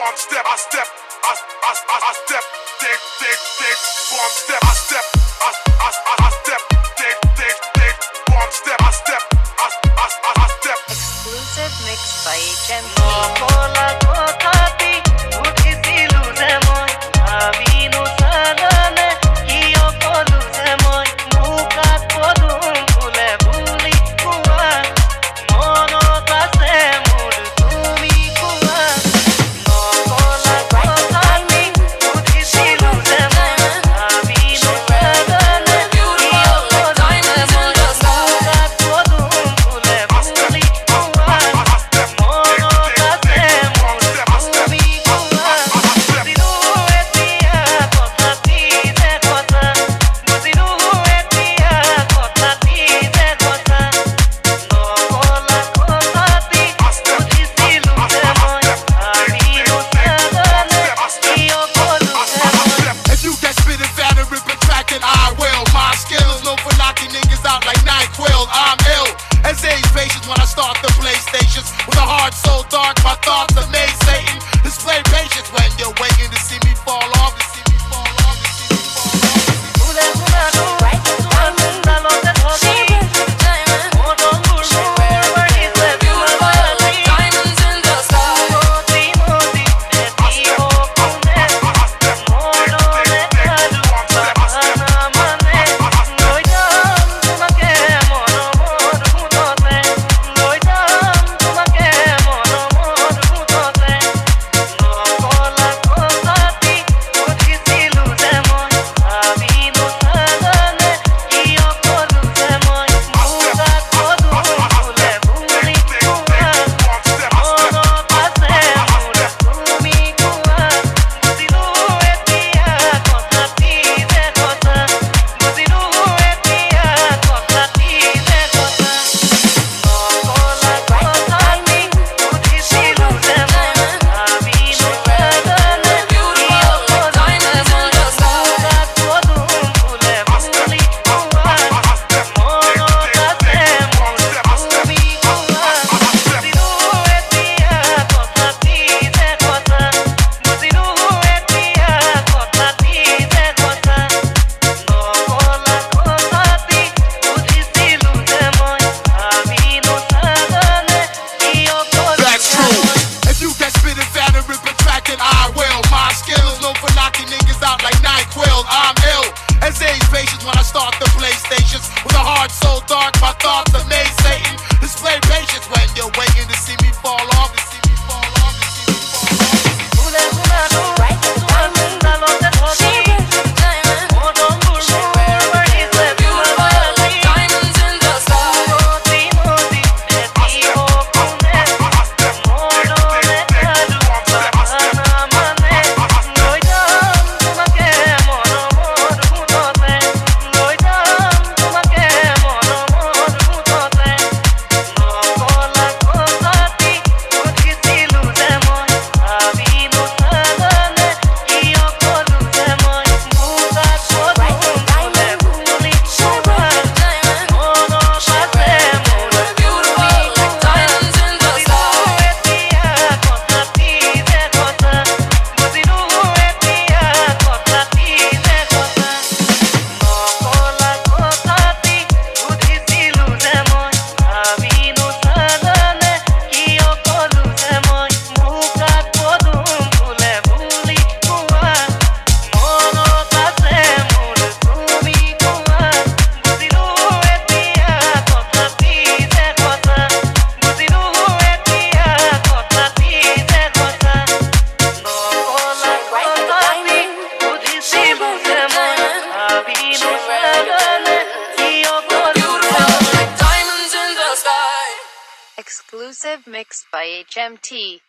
one step, I step, I step, dig, one step, I step, I step, dig, one step, I step, I step. Exclusive mixed by HMT. When I start the PlayStations with a heart so dark, my thoughts are made Satan. Display patience when you're waiting to see me fall off. When I start the PlayStations with a heart so dark, my thoughts are made Satan. Display patience when you're waiting to see me fall off. Exclusive mixed by HMT.